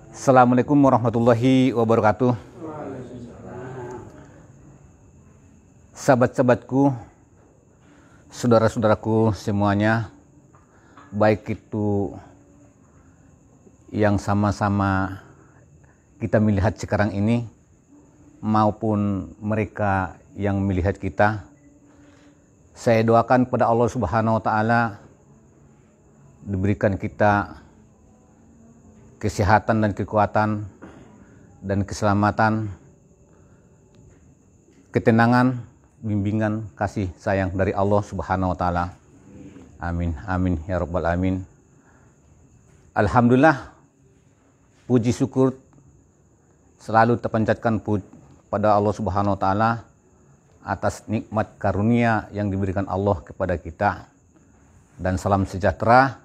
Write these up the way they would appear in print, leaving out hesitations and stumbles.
Assalamualaikum warahmatullahi wabarakatuh. Sahabat-sahabatku, saudara-saudaraku semuanya, baik itu yang sama-sama kita melihat sekarang ini maupun mereka yang melihat kita, saya doakan pada Allah Subhanahu wa Ta'ala diberikan kita kesehatan dan kekuatan dan keselamatan, ketenangan, bimbingan, kasih sayang dari Allah Subhanahu wa Ta'ala. Amin, amin ya rabbal alamin. Alhamdulillah, puji syukur selalu terpanjatkan pada Allah Subhanahu wa Ta'ala atas nikmat karunia yang diberikan Allah kepada kita, dan salam sejahtera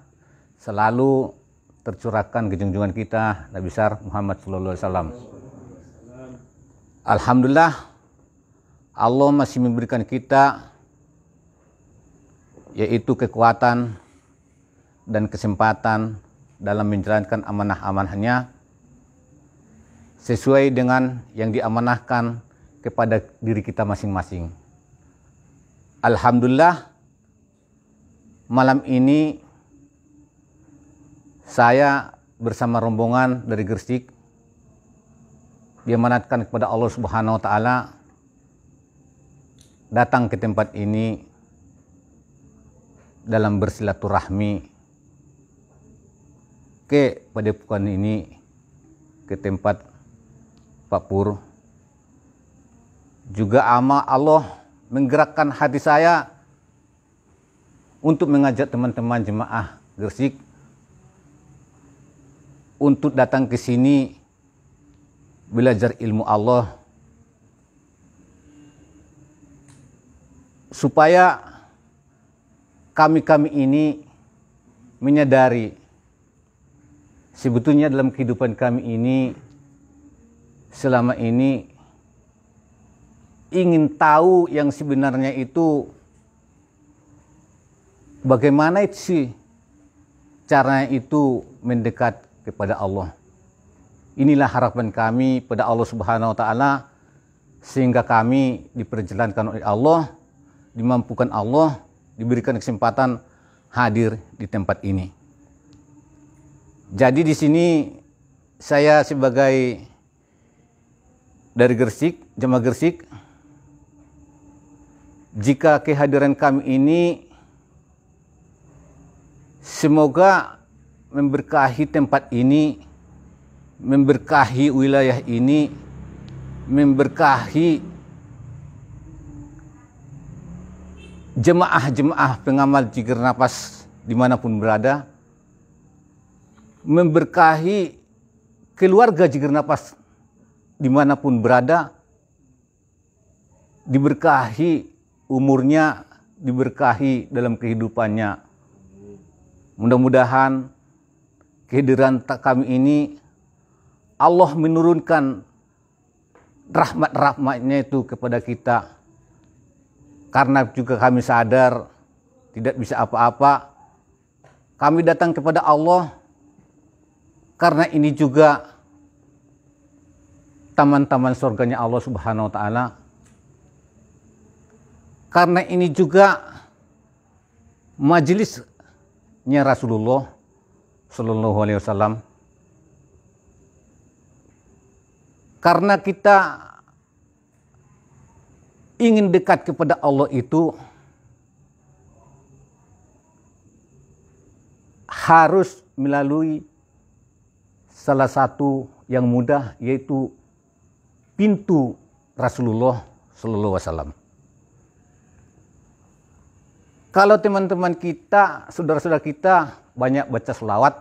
selalu tercurahkan ke junjungan kita Nabi besar Muhammad sallallahu alaihi wasallam. Alhamdulillah, Allah masih memberikan kita yaitu kekuatan dan kesempatan dalam menjalankan amanah-amanahnya sesuai dengan yang diamanahkan kepada diri kita masing-masing. Alhamdulillah, malam ini saya bersama rombongan dari Gresik diamanatkan kepada Allah Subhanahu wa Ta'ala datang ke tempat ini dalam bersilaturahmi ke padepokan ini, ke tempat Pak Pur. Juga Allah menggerakkan hati saya untuk mengajak teman-teman jemaah Gresik untuk datang ke sini belajar ilmu Allah, supaya kami ini menyadari sebetulnya dalam kehidupan kami ini selama ini ingin tahu yang sebenarnya itu bagaimana sih caranya itu mendekat kepada Allah. Inilah harapan kami pada Allah Subhanahu wa Ta'ala, sehingga kami diperjalankan oleh Allah, dimampukan Allah, diberikan kesempatan hadir di tempat ini. Jadi di sini saya sebagai dari Gresik, jemaah Gresik, jika kehadiran kami ini semoga memberkahi tempat ini, memberkahi wilayah ini, memberkahi jemaah-jemaah pengamal Jigir Napas dimanapun berada, memberkahi keluarga Jigir Napas dimanapun berada, diberkahi umurnya, diberkahi dalam kehidupannya. Mudah-mudahan kehadiran kami ini Allah menurunkan rahmat-rahmatnya itu kepada kita, karena juga kami sadar tidak bisa apa-apa. Kami datang kepada Allah karena ini juga taman-taman surganya Allah Subhanahu wa Ta'ala, karena ini juga majelisnya Rasulullah Sallallahu Alaihi Wasallam. Karena kita ingin dekat kepada Allah itu harus melalui salah satu yang mudah, yaitu pintu Rasulullah Sallallahu Alaihi Wasallam. Kalau teman-teman kita, saudara-saudara kita banyak baca selawat,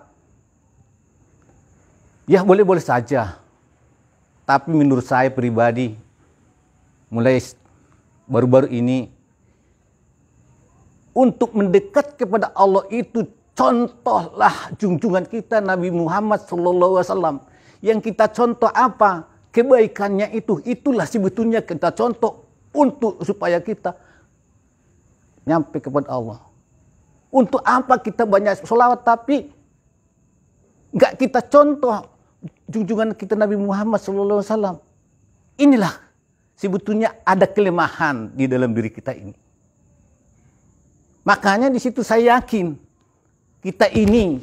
ya boleh-boleh saja. Tapi menurut saya pribadi, mulai baru-baru ini, untuk mendekat kepada Allah itu contohlah junjungan kita Nabi Muhammad SAW. Yang kita contoh apa? Kebaikannya itu. Itulah sebetulnya kita contoh untuk supaya kita nyampe kepada Allah. Untuk apa kita banyak sholawat tapi nggak kita contoh junjungan kita Nabi Muhammad SAW. Inilah sebetulnya ada kelemahan di dalam diri kita ini. Makanya di situ saya yakin kita ini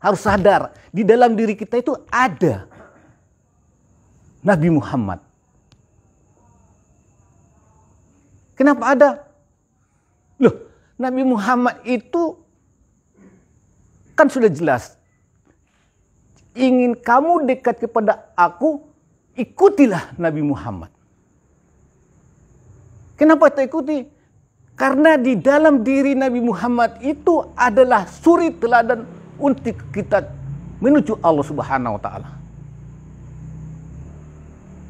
harus sadar di dalam diri kita itu ada Nabi Muhammad. Kenapa ada? Loh, Nabi Muhammad itu kan sudah jelas. Ingin kamu dekat kepada aku, ikutilah Nabi Muhammad. Kenapa kita ikuti? Karena di dalam diri Nabi Muhammad itu adalah suri teladan untuk kita menuju Allah Subhanahu wa Ta'ala.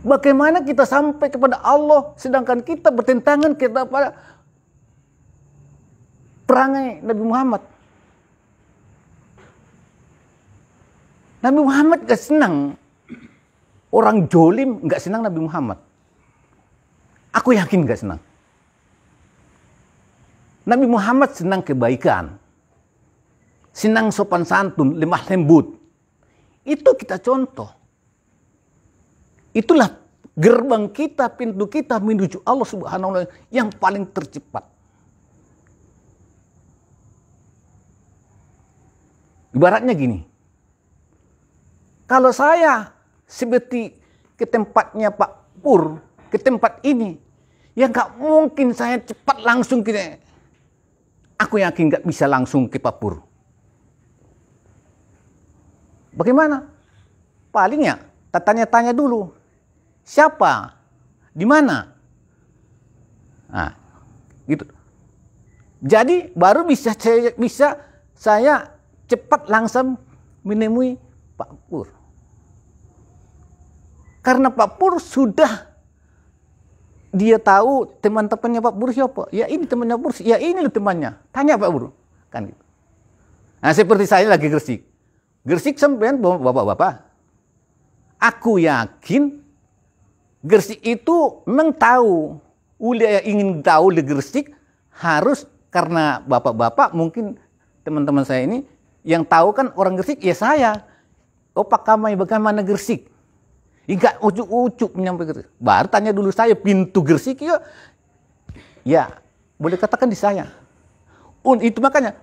Bagaimana kita sampai kepada Allah sedangkan kita bertentangan kepada perangai Nabi Muhammad. Nabi Muhammad gak senang orang jolim, gak senang Nabi Muhammad. Aku yakin gak senang. Nabi Muhammad senang kebaikan, senang sopan santun, lemah lembut. Itu kita contoh. Itulah gerbang kita, pintu kita menuju Allah Subhanahu wa Ta'ala yang paling tercepat. Ibaratnya gini. Kalau saya seperti ke tempatnya Pak Pur, ke tempat ini, ya nggak mungkin saya cepat langsung ke. Aku yakin nggak bisa langsung ke Pak Pur. Bagaimana? Palingnya, tanya-tanya dulu. Siapa? Di mana? Nah, gitu. Jadi baru bisa saya cepat langsung menemui Pak Pur. Karena Pak Pur sudah dia tahu teman-temannya Pak Pur siapa. Ya ini temannya Pak Pur, ya ini loh temannya. Tanya Pak Pur. Kan gitu. Nah seperti saya lagi Gresik. Gresik sampean bapak-bapak. Aku yakin Gresik itu memang tahu. Ulia yang ingin tahu di Gresik harus karena bapak-bapak mungkin teman-teman saya ini yang tahu kan orang Gresik ya saya. Oh Pak Kamai bagaimana Gresik? Enggak ucuk-ucuk menyampaikan. Baru tanya dulu saya pintu Gresik ya. Ya boleh katakan di saya. Itu makanya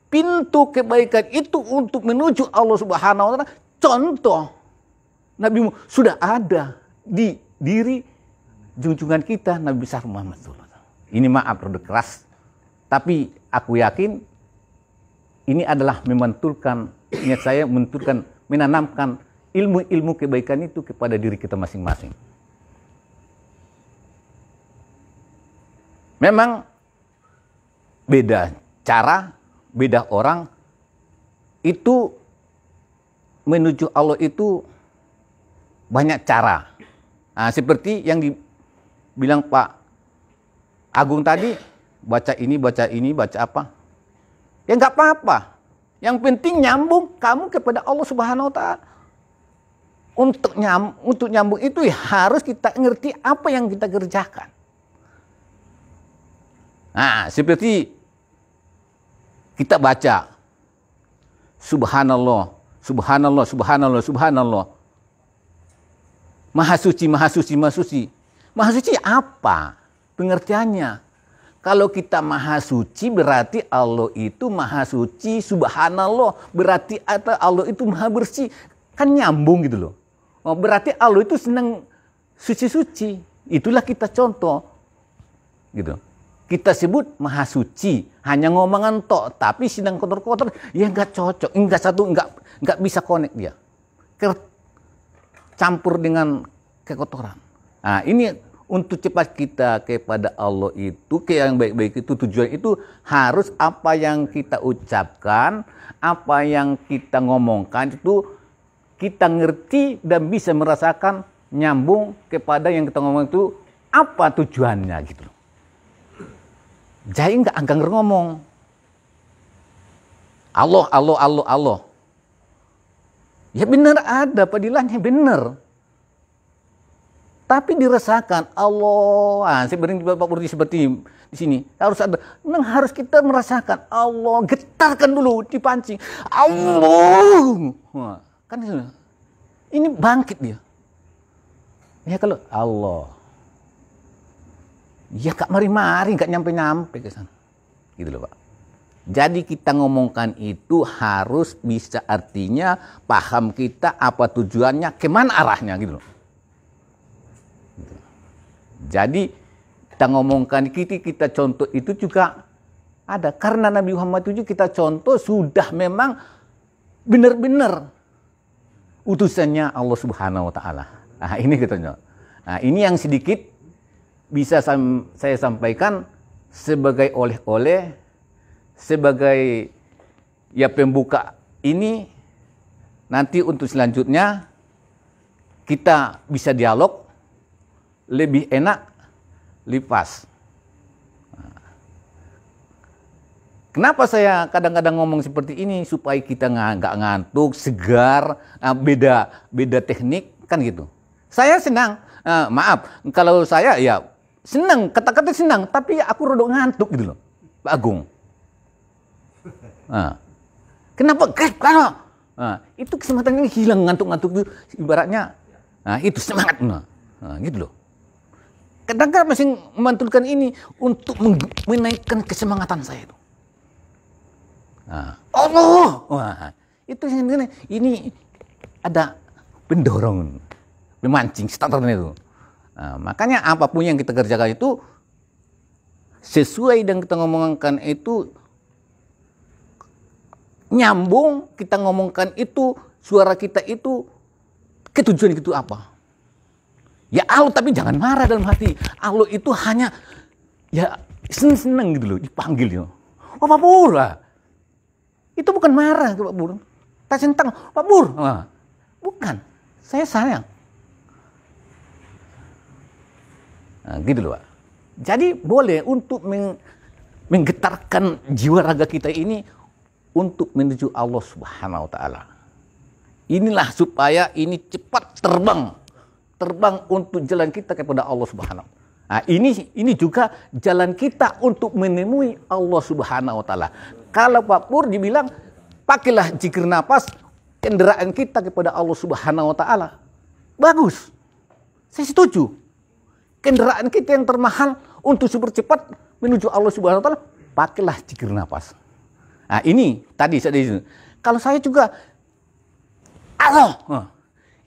pintu kebaikan itu untuk menuju Allah Subhanahu wa Ta'ala. Contoh Nabi sudah ada di diri junjungan kita Nabi besar Muhammad SAW. Ini maaf produk keras. Tapi aku yakin ini adalah memantulkan niat saya, mentulkan, menanamkan ilmu-ilmu kebaikan itu kepada diri kita masing-masing. Memang beda cara, beda orang, itu menuju Allah itu banyak cara. Nah, seperti yang dibilang Pak Agung tadi, baca ini, baca apa. Ya nggak apa-apa. Yang penting nyambung kamu kepada Allah Subhanahu wa Ta'ala. Untuk nyambung itu ya harus kita ngerti apa yang kita kerjakan. Nah, seperti kita baca Subhanallah, Subhanallah, Subhanallah, Subhanallah. Maha suci, maha suci, maha suci. Maha suci apa pengertiannya? Kalau kita maha suci berarti Allah itu maha suci, subhanallah. Berarti Allah itu maha bersih. Kan nyambung gitu loh. Oh, berarti Allah itu senang suci-suci. Itulah kita contoh. Gitu. Kita sebut maha suci. Hanya ngomongan tok. Tapi sedang kotor-kotor. Ya nggak cocok. Nggak bisa connect dia. Campur dengan kekotoran. Nah ini untuk cepat kita kepada Allah itu, ke yang baik-baik itu, tujuan itu harus apa yang kita ucapkan, apa yang kita ngomongkan itu kita ngerti dan bisa merasakan nyambung kepada yang kita ngomong itu apa tujuannya gitu. Jadi nggak anggar ngomong. Allah, Allah, Allah, Allah. Ya benar ada padilannya benar. Tapi dirasakan Allah, sebenarnya Bapak Purdi seperti di sini harus ada, harus kita merasakan Allah, getarkan dulu, dipancing Allah. Kan ini bangkit dia. Ya kalau Allah, ya gak mari-mari, gak nyampe-nyampe ke sana. Gitu loh Pak. Jadi kita ngomongkan itu harus bisa artinya, paham kita apa tujuannya, kemana arahnya gitu loh. Jadi kita ngomongkan kita contoh itu juga ada. Karena Nabi Muhammad itu kita contoh sudah memang benar-benar utusannya Allah Subhanahu wa Ta'ala. Nah, ini katanya. Nah, ini yang sedikit bisa saya sampaikan sebagai oleh-oleh, sebagai ya pembuka ini. Nanti untuk selanjutnya kita bisa dialog lebih enak, lebih pas. Kenapa saya kadang-kadang ngomong seperti ini? Supaya kita nggak ngantuk, segar, beda teknik, kan gitu. Saya senang, maaf, kalau saya ya senang, kata-kata senang, tapi aku rodok ngantuk gitu loh, Pak Agung. Kenapa? Karena itu kesempatannya hilang, ngantuk-ngantuk itu ibaratnya, itu semangat, gitu loh. Kadang-kadang masih memantulkan ini untuk menaikkan kesemangatan saya itu. Allah, itu ini ada pendorong, memancing standarnya itu. Makanya apapun yang kita kerjakan itu sesuai dengan kita ngomongkan itu nyambung, kita ngomongkan itu suara kita itu ketujuan itu apa? Ya Allah, tapi jangan marah dalam hati. Allah itu hanya ya seneng gitu loh, dipanggil ya. Oh Pak Pur, itu bukan marah Pak Pur. Tak sentang Pak Pur, bukan. Saya sayang. Gitu loh Pak. Jadi boleh untuk menggetarkan jiwa raga kita ini untuk menuju Allah Subhanahu wa Ta'ala. Inilah supaya ini cepat terbang untuk jalan kita kepada Allah Subhanahu. Nah, ini juga jalan kita untuk menemui Allah Subhanahu wa Ta'ala. Kalau Pak Pur dibilang pakailah zikir nafas kendaraan kita kepada Allah Subhanahu wa Ta'ala. Bagus. Saya setuju. Kendaraan kita yang termahal untuk super cepat menuju Allah Subhanahu wa Ta'ala, pakailah zikir nafas. Nah, ini tadi saya disini. Kalau saya juga Allah.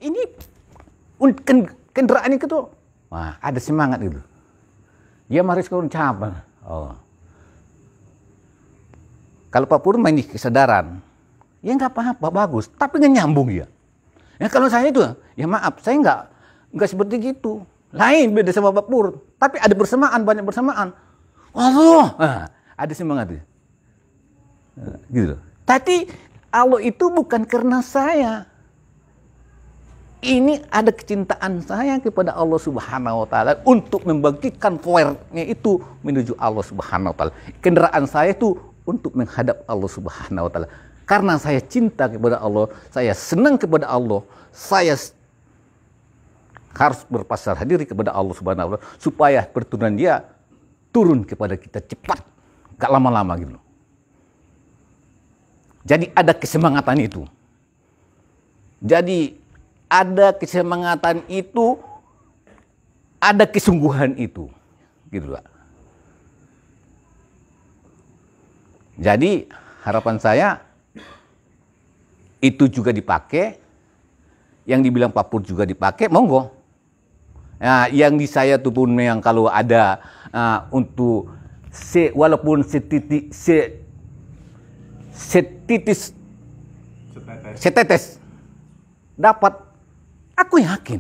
Ini kendaraan itu tuh, ada semangat gitu. Ya mari sekarang cabang. Kalau Pak Pur main di kesadaran, ya nggak apa-apa, bagus. Tapi nggak nyambung ya. Ya kalau saya itu, ya maaf, saya nggak seperti gitu. Lain beda sama Pak Pur. Tapi ada bersamaan, banyak bersamaan. Ada semangat gitu. Gitu. Tapi Allah itu bukan karena saya. Ini ada kecintaan saya kepada Allah Subhanahu wa Ta'ala untuk membangkitkan powernya itu menuju Allah Subhanahu wa Ta'ala. Kendaraan saya itu untuk menghadap Allah Subhanahu wa Ta'ala. Karena saya cinta kepada Allah, saya senang kepada Allah, saya harus berpasrah diri kepada Allah Subhanahu wa Ta'ala supaya perturunan Dia turun kepada kita cepat, gak lama-lama gitu. Jadi ada kesemangatan itu. Jadi ada kesemangatan itu, ada kesungguhan itu, gitu Pak. Jadi harapan saya itu juga dipakai, yang dibilang Pak Pur juga dipakai, monggo. Nah, yang di saya tuh pun yang kalau ada untuk walaupun setetes dapat. Aku yakin.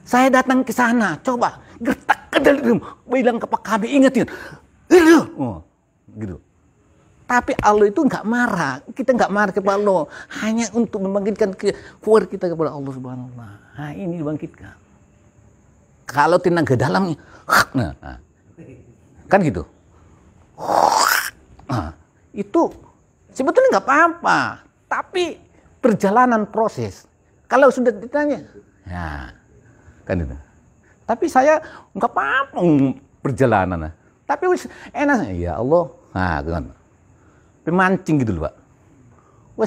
Saya datang ke sana, coba gertak ke dalam, bilang ke Pak Kami, ingetin. Gitu. Tapi Allah itu nggak marah. Kita nggak marah kepada Allah. Hanya untuk membangkitkan kuat kita kepada Allah Subhanahu wa Ta'ala. Nah, ini dibangkitkan. Kalau tenaga dalamnya, kan gitu. Itu sebetulnya nggak apa-apa. Tapi perjalanan proses. Kalau sudah ditanya, ya kan itu. Tapi saya nggak apa-apa perjalanan. Tapi enak, ya Allah, kan. Pemancing gitu loh Pak.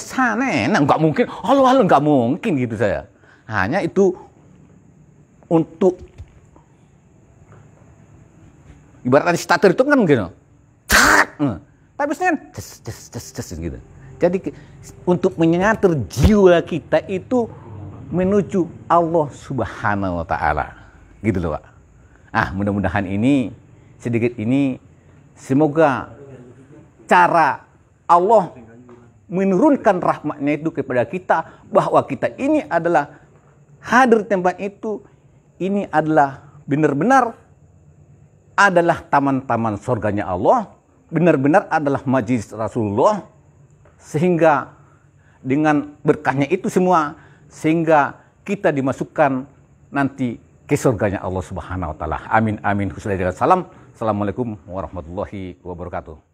Sana enak, nggak mungkin. Halo, nggak mungkin gitu saya. Hanya itu untuk ibaratnya starter itu kan gitu. Tapi sebenarnya gitu. Jadi untuk menyatur jiwa kita itu menuju Allah Subhanahu wa taala. Gitu loh, Pak. Mudah-mudahan ini sedikit ini semoga cara Allah menurunkan rahmatnya itu kepada kita, bahwa kita ini adalah hadir tempat itu, ini adalah benar-benar adalah taman-taman surganya Allah, benar-benar adalah majlis Rasulullah, sehingga dengan berkahnya itu semua, sehingga kita dimasukkan nanti ke surganya Allah Subhanahu wa taala. Amin amin. Assalamualaikum warahmatullahi wabarakatuh.